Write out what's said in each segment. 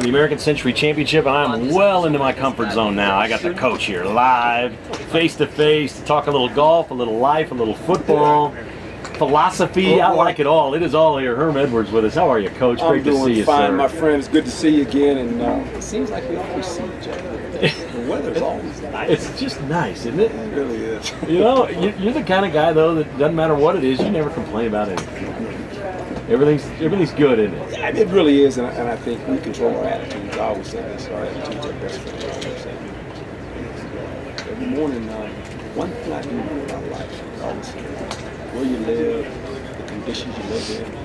The American Century Championship, and I'm well into my comfort zone now. I got the coach here live, face to face, to talk a little golf, a little life, a little football, philosophy. I like it all. It is all here. Herm Edwards with us. How are you, Coach? Great to see you, fine, sir. my friend. It's good to see you again, and it seems like we always see each other. The weather's always nice. It's just nice, isn't it? It really is. You know, you're the kind of guy, though, that doesn't matter what it is, you never complain about anything. Everything's good, isn't it? Yeah, it really is, and I think we control our attitudes. I always say this: our attitudes are best friends. Every morning, one thing I do about life is always say, where you live, the conditions you live in.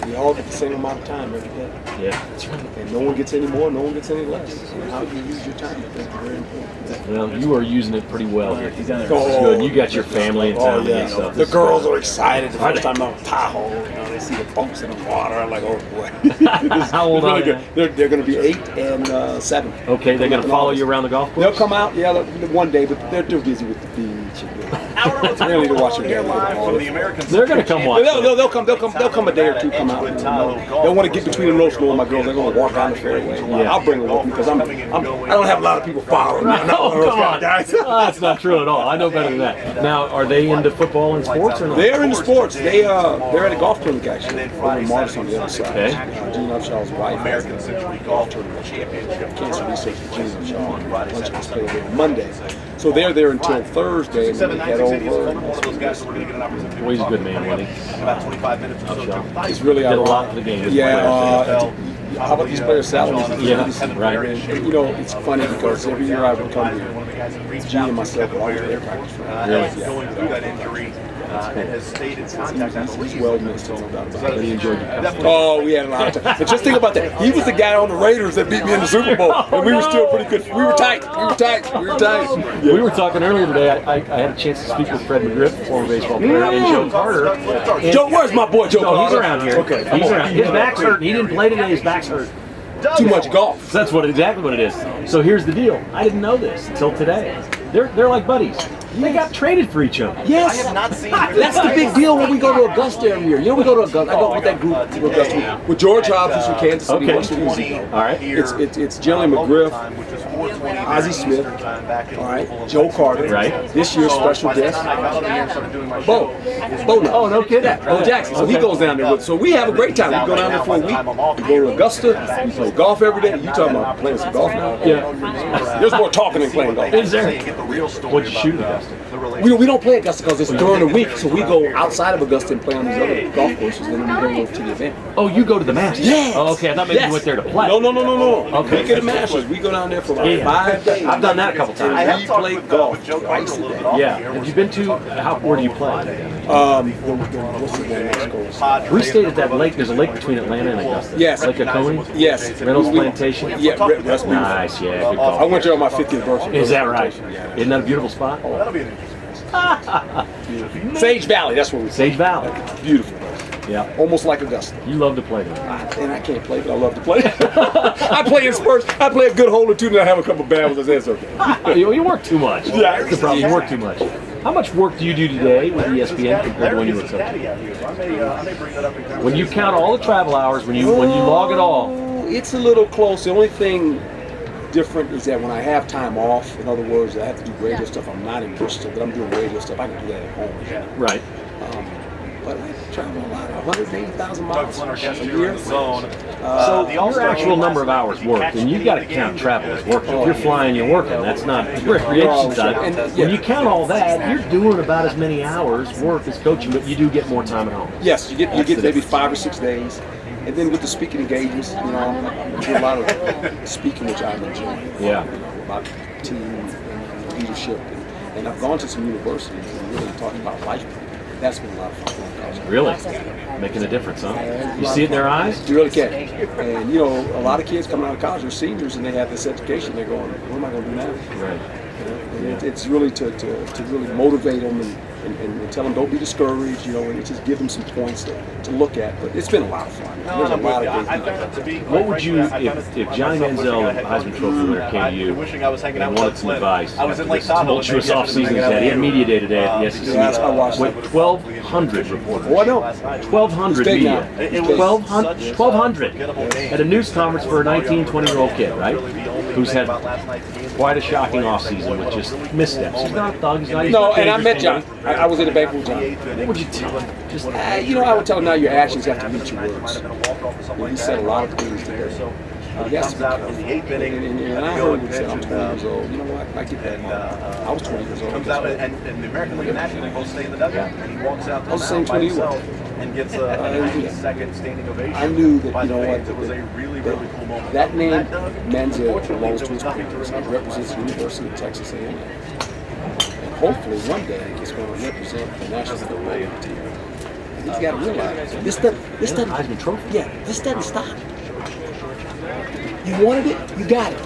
We all get the same amount of time every day. Yeah, that's right. And no one gets any more, no one gets any less. So how you use your time, I think, is very important. Well, you are using it pretty well here. It's Oh, good. You got your family in town and stuff. The girls are excited the first time on Tahoe. You know, they see the boats in the water. I'm like, oh boy. How old are they? They're going to be 8 and 7. Okay, they're going to follow you around the golf course? They'll come out, yeah, one day, but they're too busy with the beach. They don't need to watch their dad. They're going to come watch. They'll come a day or two. Come out. They'll want to get between the ropes with my girls. They're going to walk down the fairway. Yeah. I'll bring them with me because I don't have a lot of people following me. Oh, come on. That's not true at all. I know better than that. Now, are they into football and sports or not? They're into sports. They're at a golf clinic actually over in Mars on the other side. Okay. Gene Upshaw's wife has a golf tournament championship. Cancer research with Gene Upshaw. A bunch of us play there Monday. So they're there until Thursday, and then they head over. Well, he's a good man, wasn't he? About 25 minutes or so. He's really did a lot for the game. Yeah. How about these players' salaries? Yeah, right. And, you know, it's funny because every year I would come here, Gene and myself would always play practice. Going through that injury and has stayed in contact. He's well missed, no doubt about it. He enjoyed it. Oh, we had a lot of time. But just think about that. He was the guy on the Raiders that beat me in the Super Bowl, and we were still pretty good. We were tight. Yeah. We were talking earlier today. I had a chance to speak with Fred McGriff, former baseball player, and Joe Carter. And Joe, where's my boy Joe Carter? He's around here. Okay, He's around. His back's hurt. He didn't play today. His back's hurt. Too much golf. That's exactly what it is. So here's the deal. I didn't know this until today. They're like buddies. They got traded for each other. Yes. I have not seen. That's the big deal when we go to Augusta every year. You know, we go to Augusta. I go with that group to Augusta with George Hobbs, who's from Kansas City, Okay. West Virginia. All right. It's Jelly McGriff, Ozzie Smith, all right, Joe Carter. Right. This year's special guest, Bo. Oh, no kidding. Bo Jackson. So he goes down there with. So we have a great time. We go down there for a week. We go to Augusta. We play golf every day. You talking about playing some golf now? Yeah. There's more talking than playing golf. Is there? What'd you shoot at Augusta? We don't play Augusta because it's during the week, so we go outside of Augusta and play on these other golf courses, and then we go over to the event. Oh, you go to the Masters? Yes. Oh, okay, I thought maybe you went there to play. No. Okay. We get the Masters. We go down there for about 5 days. I've done that a couple times. And we play golf twice a day. Yeah. Have you been to, where do you play? What's the name of this course? We stayed at that lake. There's a lake between Atlanta and Augusta. Yes. Lake Oconee? Yes. Reynolds Plantation? Yeah, that's beautiful. Nice, yeah, good I golf. went there on my 50th birthday. Is that right? Isn't that a beautiful spot? Sage Valley, that's where we Sage Valley. Beautiful. Yeah. Almost like Augusta. You love to play there. And I can't play, but I love to play. I play in spurts. I play a good hole or two, and I have a couple bad ones. That's okay. You work too much. Yeah. That's the problem. You work too much. How much work do you do today with ESPN compared to when you were coaching? When you count all the travel hours, when you log it all. It's a little close. The only thing different is that when I have time off, in other words, I have to do radio stuff. I'm not in Bristol, but I'm doing radio stuff. I can do that at home. Right. But I travel a lot, 180,000 miles a year. So your actual number of hours worked, and you've got to count travel as work. If you're flying, you're working. That's not recreation time. When you count all that, you're doing about as many hours work as coaching, but you do get more time at home. Yes, you get maybe 5 or 6 days. And then with the speaking engagements, you know, I do a lot of speaking, which I'm enjoying. Yeah. You know, about team and leadership. And I've gone to some universities and really talking about life. That's been a lot of fun. Really? Making a difference, huh? You see it in their eyes? You really can. And, you know, a lot of kids coming out of college are seniors and they have this education. They're going, what am I going to do now? Right. And it's really to really motivate them and and tell them don't be discouraged, and just give them some points to look at. But it's been a lot of fun. There's a lot of great people. What would you, if Johnny Manziel, Heisman Trophy winner, came to you and wanted some advice after this tumultuous offseason he's had? He had media day today at the SEC. Yeah, I watched with 1,200 reporters. Oh, I know. 1,200 media. 1,200 at a news conference for a 19, 20-year-old kid, right? Who's had quite a shocking offseason with just missteps. He's not a thug. He's not. No, and I met John. I was in the bank with John. What would you tell him? Just I would tell him now your actions have to meet your words. He said a lot of things today. But he has to be careful. And I heard him say, I'm 20 years old. You know what? I get that. I was 20 years old. Comes out and the American League National, they both stay in the dugout, and he walks out I was the same by 20 you were. himself and gets a 90-second standing ovation. I knew that, By you the know way, what, it was a really cool moment. that name, Doug, Manziel, belongs to his parents. He represents the University of Texas A&M. And hopefully one day it's going to represent the National Football League team. And he's got to realize this doesn't Heisman Trophy. Yeah, this doesn't stop. You wanted it, you got it.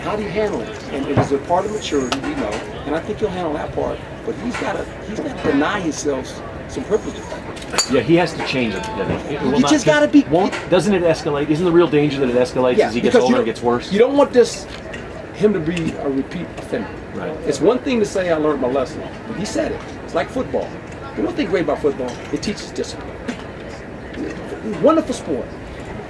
How do you handle it? And it was a part of maturity, and I think he'll handle that part. But he's got to deny himself some privileges. Yeah, he has to change it. Doesn't he? It will You not- just gotta be- Doesn't it escalate? Isn't the real danger that it escalates as he gets because older and gets worse? You don't want him to be a repeat offender. Right. It's one thing to say I learned my lesson, but he said it. It's like football. The one thing great about football, it teaches discipline. Wonderful sport.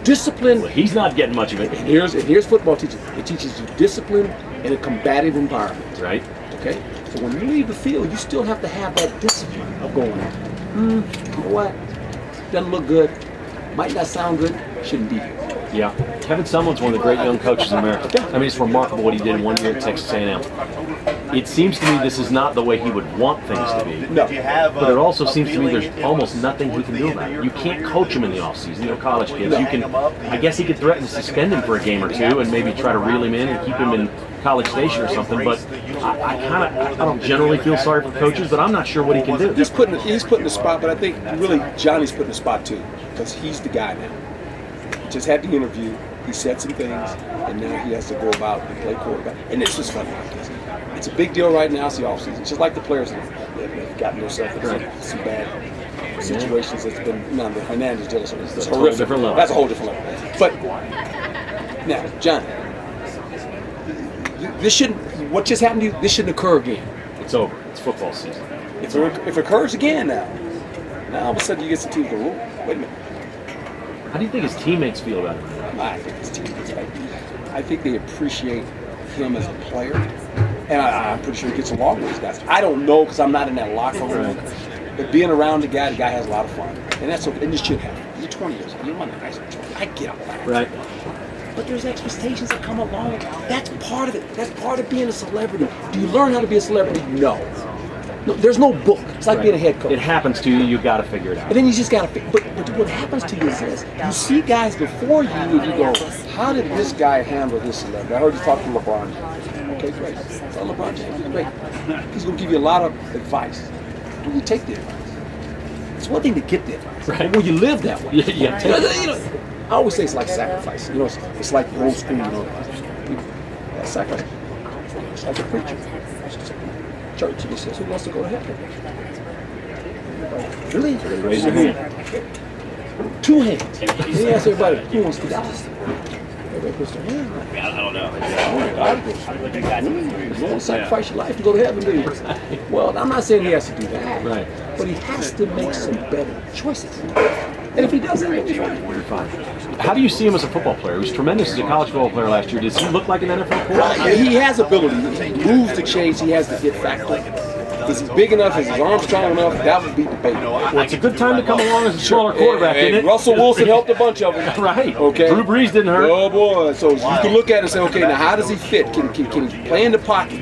Discipline. Well, he's not getting much of it. And here's football teaches. It teaches you discipline in a combative environment. Right. Okay? So when you leave the field, you still have to have that discipline of going, you know what? Doesn't look good. Might not sound good. Shouldn't be here. Yeah. Kevin Sumlin's one of the great young coaches in America. I mean, it's remarkable what he did in 1 year at Texas A&M. It seems to me this is not the way he would want things to be. No. But it also seems to me there's almost nothing he can do about it. You can't coach him in the offseason. They're college kids. You can, I guess he could threaten to suspend him for a game or two and maybe try to reel him in and keep him in College Station or something. But I don't generally feel sorry for coaches, but I'm not sure what he can do. He's put in the spot, but I think really Johnny's put in the spot too, because he's the guy now. He just had the interview. He said some things, and now he has to go about and play quarterback. And it's just funny. It's a big deal right now. It's the offseason. It's just like the players have gotten themselves into some bad situations. It's been the Hernandez deal. It's horrific. Different level. That's a whole different level. But now, Johnny, this shouldn't. What just happened to you? This shouldn't occur again. It's over. It's football season. If it occurs again now all of a sudden you get some teams go, wait a minute. How do you think his teammates feel about it? I think his teammates, I think they appreciate him as a player, and I'm pretty sure he gets along with his guys. I don't know because I'm not in that locker room, but being around the guy has a lot of fun, and that's okay. And you should have. You're 20 years old. You're one of the guys. I get all that. Right. But there's expectations that come along. That's part of it. That's part of being a celebrity. Do you learn how to be a celebrity? No. There's no book. It's like being a head coach. It happens to you. You got to figure it out. And then you just got to. But what happens to you is this: you see guys before you, and you go, "How did this guy handle this celebrity?" I heard you talk to LeBron James. Okay, great. Tell LeBron James, great. He's going to give you a lot of advice. Do you take the advice? It's one thing to get the advice, right? But when you live that way, yeah. I always say it's like sacrifice. It's like the old school. Sacrifice. It's like a preacher. Church, he says, who wants to go to heaven? Really? Raise your hand. 2 hands. He asks everybody, who wants to die? Everybody puts their hand. I don't know. You want to sacrifice your life to go to heaven, do you? Well, I'm not saying he has to do that. Right. But he has to make some better choices. And if he doesn't, he'll be fine. How do you see him as a football player? He was tremendous as a college football player last year. Does he look like an NFL quarterback? He has ability. He moves to change. He has the get factor. Is he big enough? Is his arm strong enough? That would be debatable. Well, it's a good time to come along as a smaller quarterback, isn't it? Russell Wilson helped a bunch of them. Right. Okay. Drew Brees didn't hurt. Oh boy. So you can look at it and say, okay, now how does he fit? Can he play in the pocket?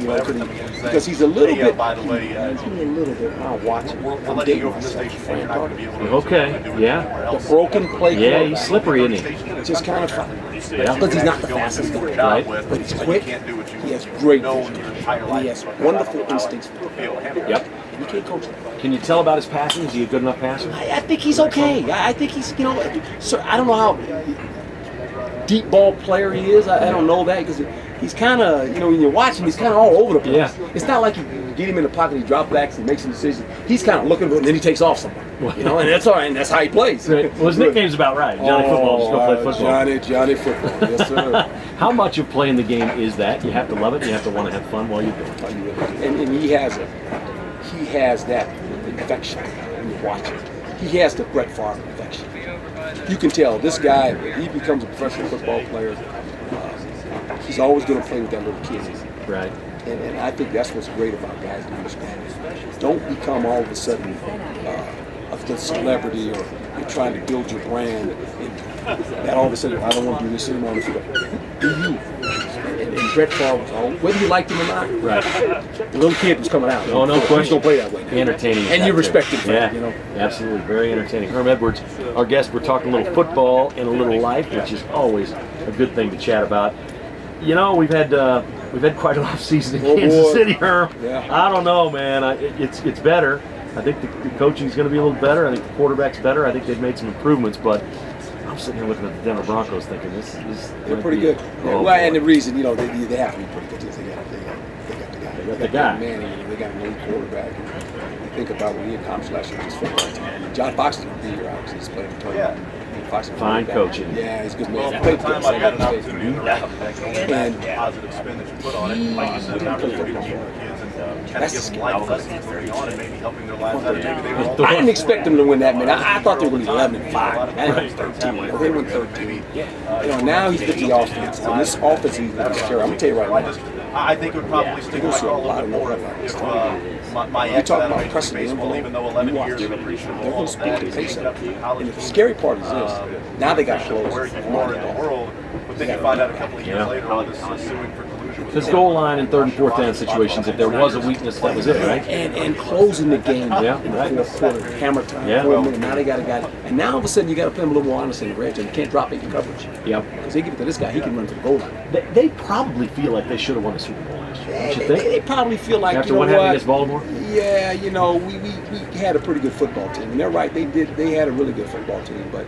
Because he's a little bit. By the way, He's a little bit. I'll watch him. I'll let you go from the station. You're not going to be able to. Okay. Yeah. The broken play. Yeah, he's slippery, isn't he? It's just kind of fun. Yeah. Because he's not the fastest guy. Right. But he's quick. He has great vision. He has wonderful instincts for the field. Yep. You can't coach him. Can you tell about his passing? Is he a good enough passer? I think he's okay. I think he's, so I don't know how. deep ball player he is. I don't know that because he's kind of, when you're watching, he's kind of all over the place. Yeah. It's not like you get him in the pocket, he drop backs and makes some decisions. He's kind of looking, and then he takes off somewhere. And that's all right, and that's how he plays. Right. Well, his nickname's about right. Johnny Football. Just go play football. Johnny Football. Yes, sir. How much of playing the game is that? You have to love it. You have to want to have fun while you do it. And he has that infection when you watch it. He has the Brett Favre infection. You can tell this guy, when he becomes a professional football player, he's always going to play with that little kid. Right. And I think that's what's great about guys doing this. Don't become all of a sudden a celebrity or you're trying to build your brand. And that all of a sudden, I don't want to do this anymore. Do you? And Brett Favre was all, whether you liked him or not, right. The little kid was coming out. Oh, no question. He's going to play that way now. Entertaining. And you respect him for yeah, that, absolutely. Very entertaining. Herm Edwards, our guest. We're talking a little football and a little life, which is always a good thing to chat about. We've had quite an off season in Kansas City, Herm. Yeah. I don't know, man. It's better. I think the coaching's going to be a little better. I think the quarterback's better. I think they've made some improvements, but I'm sitting here looking at the Denver Broncos thinking this they're pretty good. And the reason, they have to be pretty good is they got the guy. Manning, they got an elite quarterback. You think about what he accomplished last year with his football team. John Fox is going to be here, obviously. He's playing the tournament. Fine coaching. Yeah, he's a good man. Well, Played the time I got an opportunity to that positive spin that you put on it, like you said, an opportunity to meet the kids and kind of give them life lessons early on and maybe helping their lives out. Maybe they were all I didn't expect them to win that many. I thought they were going to be 11-5. They went 13. Now he's got the offense. And this offense is scary. I'm going to tell you right now. I think it would probably stick like a little bit more if my ex had a major baseball, even though 11 years of appreciable. They're going to speak the pace up. And the scary part is this. Now they got close. Where you are in the world, but then you find out a couple of years later, all this suing for collusion. This goal line in third and fourth down situations, if there was a weakness, that was it, right? And closing the game in the fourth quarter, hammer time, 4 minutes. Now they got a guy. And now all of a sudden you got to play him a little more honest in the red zone. You can't drop into coverage. Yep. Because they give it to this guy, he can run to the goal line. They probably feel like they should have won the Super Bowl last year, don't you think? They probably feel like, after what happened against Baltimore? Yeah, we had a pretty good football team. And they're right, they had a really good football team, but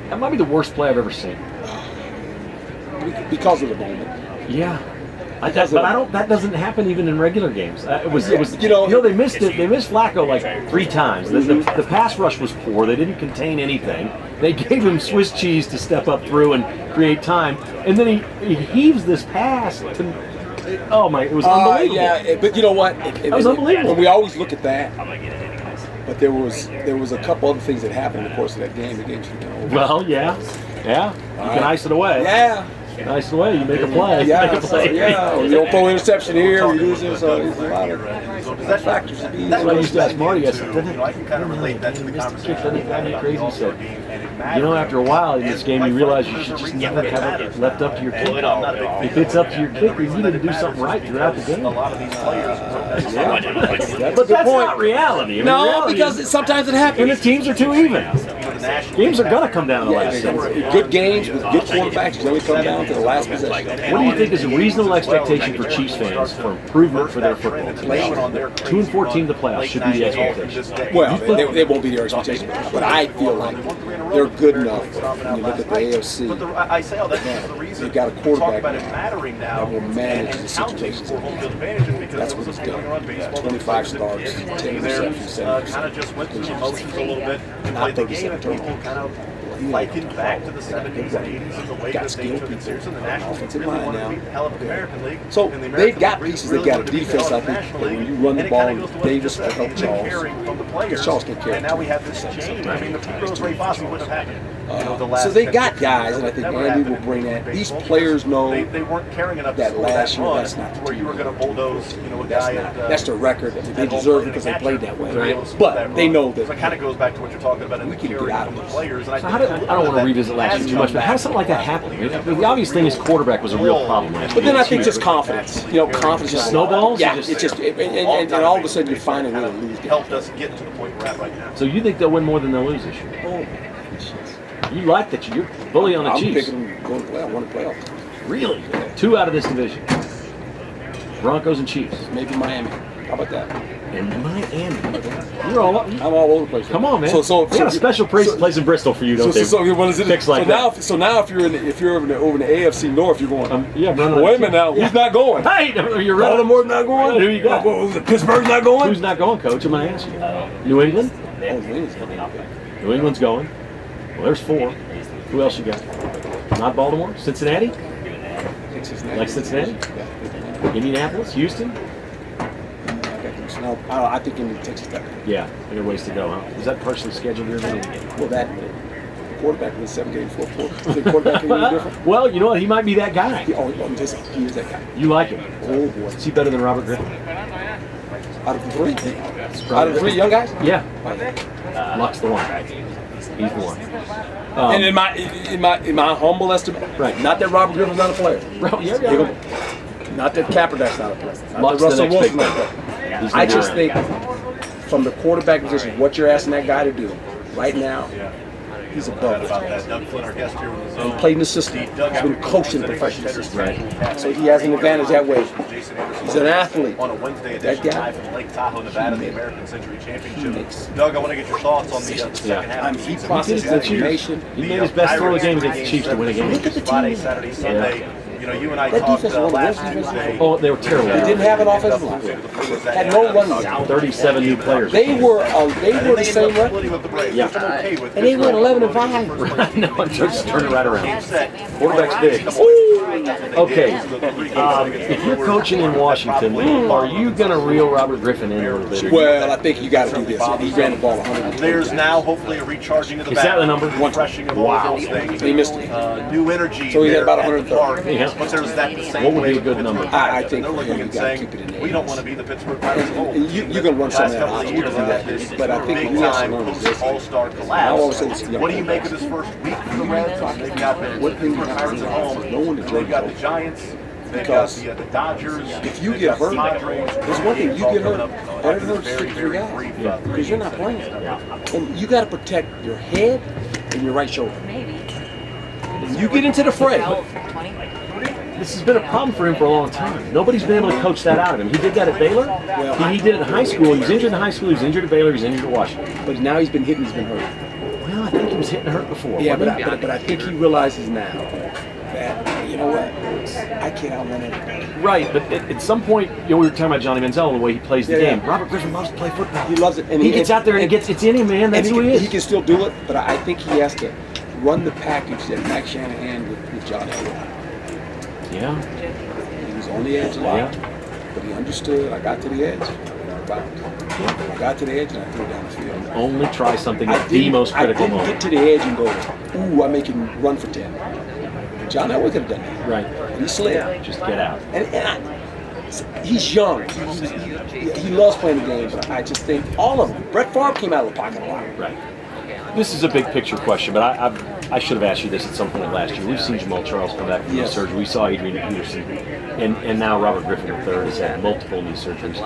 that might be the worst play I've ever seen. Because of the moment. Yeah. That doesn't happen even in regular games. They missed it. They missed Flacco like 3 times. The pass rush was poor. They didn't contain anything. They gave him Swiss cheese to step up through and create time. And then he heaves this pass. It was unbelievable. Yeah, but you know what? That was unbelievable. We always look at that. But there was a couple other things that happened in the course of that game. The game should have been over. Well, yeah. You can ice it away. Yeah. Nice way, you make a play. You don't throw interception here, we lose this, so there's a lot of factors. That's what I used to ask Marty. I said, I can kind of relate that to the conversation. Crazy. He said, after a while in this game, you realize you should just never have it left up to your kicker. If it's up to your kicker, you need to do something right throughout the game. A lot of these players. But that's not reality. No, because sometimes it happens. When the teams are too even. Games are going to come down to the last second. Good games with good quarterbacks generally come down to the last possession. What do you think is a reasonable expectation for Chiefs fans for improvement for their football team? 2-14 in the playoffs should be the expectation. Well, they won't be their expectation, but I feel like they're good enough. When you look at the AFC, they've got a quarterback that will manage the situations. That's what he's done. 25 starts, 10 receptions, 7 kind of just went through the motions a little bit. Played the game, and people kind of likened back to the 70s and 80s as a way that they took it seriously. The National Team really wanted to be hell of the American League. So they've got pieces. They've got a defense, I think. When you run the ball, Davis will help Charles. Because Charles can carry. And now we have this change. I mean, the Rose Ray Foster wouldn't have happened. So they got guys, and I think Andy will bring that. These players know they weren't caring enough that last year. That's not not where you were going to bulldoze, a guy. That's their record. They deserve it because they played that way. But they know that. So it kind of goes back to what you're talking about in the carry from the players. And I don't want to revisit last year too much, but how did something like that happen? The obvious thing is quarterback was a real problem last year. But then I think just confidence. Confidence just snowballs. Yeah, it's just and all of a sudden you're finding a way to lose. Helped us get to the point we're at right now. So you think they'll win more than they'll lose this year? Oh, you like that you're bully on the Chiefs. I'm picking them going to play. I want to play off. Really? 2 out of this division. Broncos and Chiefs. Maybe Miami. How about that? And Miami. You're all up. I'm all over the place. Come on, man. So they got a special place in Bristol for you, don't they? What is it? Picks like that. So now, if you're over in the AFC North, you're going. Yeah, wait a minute now. Who's not going? Hey, you're right. Baltimore's not going. Who you got? Pittsburgh's not going. Who's not going, Coach? I'm going to ask you. New England. Oh, New England's going. New England's going. Well, there's 4. Who else you got? Not Baltimore. Cincinnati. Like Cincinnati. Indianapolis. Houston. No, I think in Texas Tech. Yeah, I got a ways to go, huh? Is that partially scheduled here? Well, that quarterback was 7-game football. The quarterback can be different. Well, you know what? He might be that guy. He is that guy. You like him? Oh boy, Is he better than Robert Griffin? Out of the 3? Out of the 3 young guys? Yeah. Luck's the one. He's the one. And in my humble estimate, right? Not that Robert Griffin's not a player. Not that Kaepernick's not a player. Not that Russell Wilson's not a player. I just think from the quarterback position, what you're asking that guy to do right now, he's above it. He played in the system. He's been coached in the professional system. Right. So he has an advantage that way. He's an athlete. On a Wednesday That edition guy, live from Lake Tahoe, Nevada, the American Century Championship. Doug, I want to get your thoughts on the second half of the he season. processes information. He made his best throw of the game against the Chiefs to win a game. Look at the Friday, team. Saturday, Sunday. You know, you and I That talked defense was one of the last worst defenses. Tuesday. Oh, they were terrible. They didn't have an offensive line. Had no run game. 37 new players. They were the same record. Yeah. And they went 11-5. I know, just turn it right around. Set. Quarterback's big. Okay, if you're coaching in Washington, are you going to reel Robert Griffin in a little bit? Well, I think you got to do this. He ran the ball 100. There's now hopefully a recharging of the Is that the number? refreshing of all those things. He missed it. New energy. So he had there about at the 130. park. Yeah. But there's that the same What would be way a good with number? Pittsburgh. I think They're looking you and gotta saying, keep it in the we don't 80s. want to be the Pittsburgh Pirates of old. You're going to run some of Last that couple out. of years of that But I think big we have to time learn this. all-star I always say collapse. it's young What do you make of quarterbacks. this first week for the Reds? They've got the What thing you Pittsburgh have to Pirates at realize home. is no one to They've got the judge Giants. They've Because got the Dodgers. if you They've get got hurt, the Padres. there's one thing, you get hurt, Coming that up hurts very, 6 very guys. brief, Because you're not playing. And you got to protect your head and your right shoulder. And you get into the fray. This has been a problem for him for a long time. Nobody's been able to coach that out of him. He did that at Baylor. He did it in high school. He was injured in high school. He was injured at Baylor. He was injured at Washington. But now he's been hit and he's been hurt. Well, I think he was hit and hurt before. Yeah, wasn't he? but I think he realizes now that, you know what, I can't outrun anybody. Right, but at some point, we were talking about Johnny Manziel and the way he plays the Yeah. game. Robert Griffin loves to play football. He loves it. And He gets out there and it's in him, man. That's who he is. He can still do it, but I think he has to run the package that Mac Shanahan with John Elway. Yeah. He was on the edge a lot, Yeah. but he understood. I got to the edge, and I bounced. I got to the edge and I threw it down the field. Only try something at the most critical I didn't moment. get to the edge and go, ooh, I make him run for 10. John Elway could have done that. Right. But he slid. Just get out. He's young. He loves playing the game, but I just think all of them. Brett Favre came out of the pocket a lot. Right. This is a big picture question, but I should have asked you this at some point last year. We've seen Jamal Charles come back from knee Yes. surgery. We saw Adrian Peterson, and now Robert Griffin III has had multiple knee surgeries.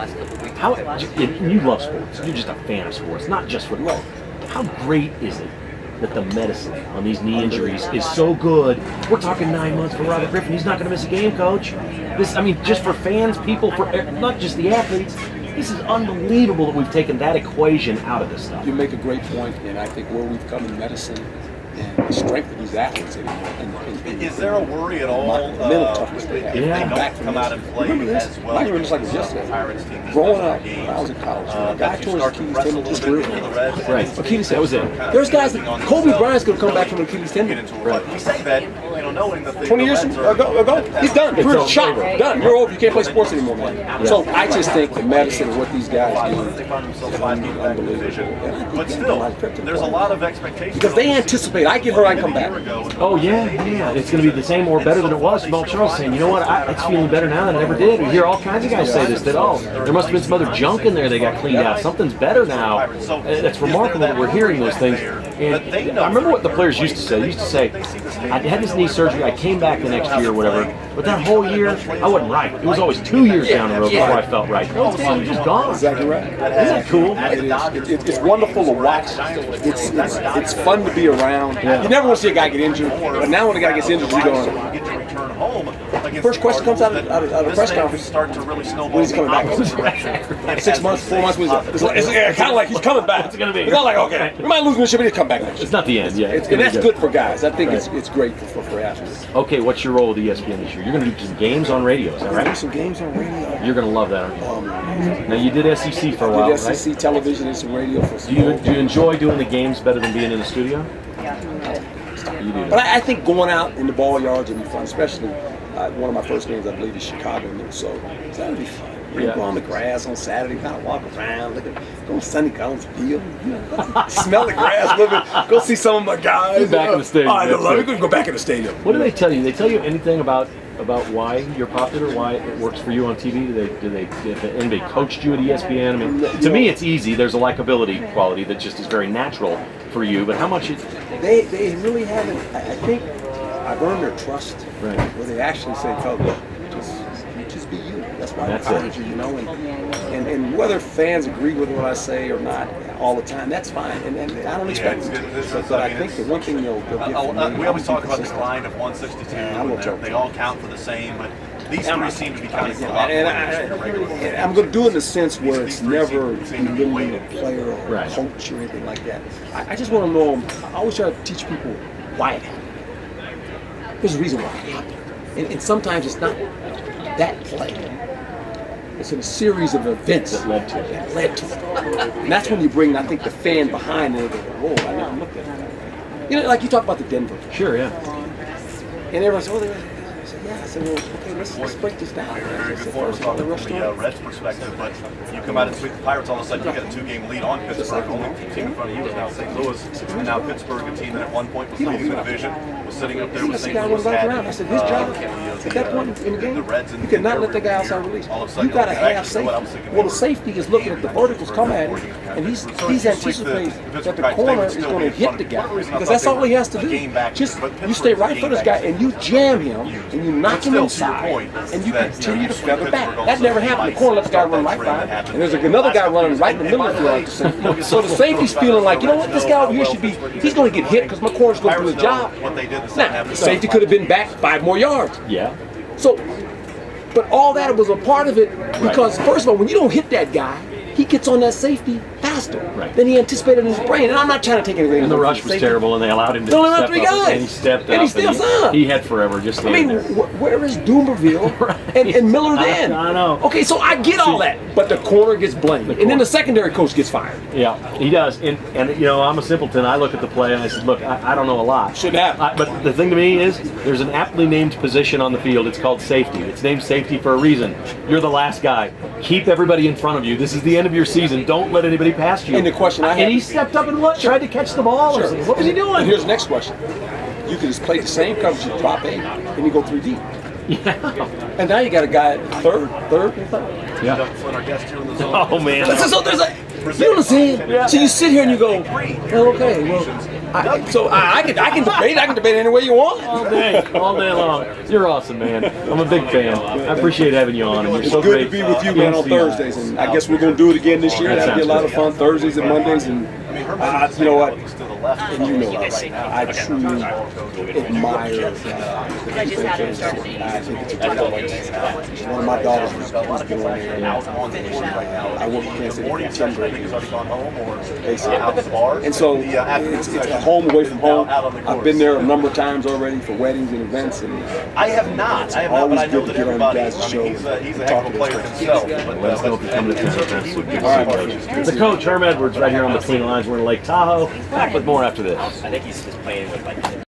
How and you love sports? You're just a fan of sports, not just football. How great is it that the medicine on these knee injuries is so good? We're talking 9 months for Robert Griffin. He's not going to miss a game, Coach. This, I mean, just for fans, people, for not just the athletes. This is unbelievable that we've taken that equation out of this stuff. You make a great point, and I think where we've come in medicine and the strength of these athletes anymore. Is there a worry at all The mental toughness they have. if Yeah. they don't come out and play Remember this? as well? I remember this like it was yesterday. Growing up, when I was in college, a guy tore his Achilles tendon just real. Right. Achilles That was it. There's guys that Kobe Bryant's going to come back from an Achilles tendon. We say that, knowing that 20 years ago, he's done. It's You're over. shot. Done. You're over. You can't play sports anymore, man. So I just think the medicine and what these guys do they find themselves 5 games out of the division. And I think But they still, have a lot of there's a lot of expectations. because they anticipate. I get hurt, I come back. Oh yeah. It's going to be the same or better than it was. Jamal Charles saying, you know what, it's feeling better now than it ever did. We hear all kinds of guys say this, that, there must have been some other junk in there they got cleaned out. Something's better now. It's remarkable that we're hearing those things. And I remember what the players used to say. They used to say, I had this knee surgery, I came back the next year or whatever, but that whole year, I wasn't right. It was always 2 years down the road before I felt right. Those days are just gone. Exactly right. Isn't that cool? It's wonderful to watch. It's fun to be around. Yeah. You never want to see a guy get injured, but now when a guy gets injured, you're going, Get to return home. against First the question comes out of Cardinals, the this press may conference. start to really snowball. When he's coming back? in the opposite direction. 6 months, 4 months. It's kind of like he's coming back. What's it gonna be? It's not like, okay, we might lose this shit, but he'll come back next year. It's not the end, yeah. And that's good for guys. I think it's great for athletes. Okay, what's your role with ESPN this year? You're going to do some games on radio, is that Do right? some games on radio. You're going to love that, aren't you? Now, you did SEC for a while, I did SEC right? television and some radio for some. Do you enjoy doing the games better than being in the studio? You do. But I think going out in the ball yards would be fun, especially one of my first games, I believe, is Chicago and Minnesota. So that would be fun. You Yeah. go on the grass on Saturday, kind of walk around, go to Sunny Collins Field, smell the grass a little bit, go see some of my guys. You're back in the stadium. Oh, I love it. Go back in the stadium. What do they tell you? They tell you anything about why you're popular, why it works for you on TV? Did anybody coached you at ESPN? I mean, to me, it's easy. There's a likability quality that just is very natural for you. But how much? They really haven't. I think I've earned their trust. Right. Where they actually say, "Oh, look, just be you." That's why That's I it. hired you, you know. And whether fans agree with what I say or not all the time, that's fine. And I don't expect them to. But I think the one thing they'll get from me, we always I'll talk be about the consistent. grind of 162, I will and tell they you. all count for the same, but these I'm three not- seem to be counting for a And lot more than the regular and I'm going to do it in a sense where it's never seem to be belittling weighted. a player or Right. a coach or anything like that. I just want to know. I always try to teach people why it happened. There's a reason why it happened, and sometimes it's not that play. It's in a series of events That led to it. That led to it. And that's when you bring, I think, the fan behind it. Whoa, I never looked at that. You know, like you talk about the Denver game. Sure, yeah. And everyone said, I said, yeah. I said, well, okay, let's break this down. Very I good said, for us first of all, on the from the restaurant. Reds' perspective, but you come out and sweep the Pirates, all of a sudden you got a 2-game lead on Pittsburgh. Only team in front of you is now St. Louis, and now Pittsburgh, a team that at one point was leading the division, was sitting up there with That's the St. guy Louis. went right had, around. I said, his job at that point in the game, the Reds you cannot let the guy outside release. All of a sudden, You got to you're like, have actually, what I was safety. thinking Well, the they safety is looking at the verticals come at him, and he's anticipating that the corner is going to hit the guy because that's all he has to do. Just you stay right for this guy and you jam him and you knock him inside and you continue to feather back. That never happened. The corner lets the guy run right by him, and there's another guy running right in the middle of the field like the safety. So the safety's feeling like, you know what, this guy over here should be. He's going to get hit because my corner's going to do his job. Now, the safety could have been back 5 more yards. Yeah. So, but all that was a part of it because, first of all, when you don't hit that guy, he gets on that safety faster than he anticipated in his brain. And I'm not trying to take anything. And the away from rush was safety. terrible, and they allowed him to They only step allowed 3 up, guys. and he stepped And he up, steps up. he had forever just I mean, standing there. where is Doomerville and Miller then? I know. Okay, so I get all that, but the corner gets blamed, and then the secondary coach gets fired. Yeah, he does. And you know, I'm a simpleton. I look at the play and I said, look, I don't know a lot. Shouldn't happen. But the thing to me is, there's an aptly named position on the field. It's called safety. It's named safety for a reason. You're the last guy. Keep everybody in front of you. This is the end of your season. Don't let anybody pass you. And the question I have- And he stepped up and what? Tried to catch the ball. Sure. What was he And doing? here's the next question. You can just play the same coverage, you drop 8, and you go 3 deep. Yeah. And now you got a guy at third, and third. Yeah. Our guest here in the zone. Oh man. So there's a, you know what I'm saying? Yeah. So you sit here and you go, well, okay, well, I can debate any way you want. All day long. You're awesome, man. I'm a big fan. I appreciate having you on, and you're It's so good great. to be with you, man, on Thursdays, and I guess we're going to do it again this year. That That'll be a sounds lot of good. fun, Thursdays and Mondays, and you know what? To the left. And you know this. I truly admire I think it's a great opportunity. One of my daughters was going there. Out on the board right now. I work for Kansas City Morty, for 10 I think, has already gone home or Basically. out of the bars. And so Afternoon it's a session. home away from home. Out on the I've course. been there a number of times already for weddings and events, and I have not, but always I know good to that get on everybody. you guys' I mean, show he's a and heck talk of a to player those himself. Let us know if you come to town. certainly he would be All right, somebody. The coach, Herm Edwards, right here on Between the Lines. We're in Lake Tahoe. Back with more after this. I think he's just playing with like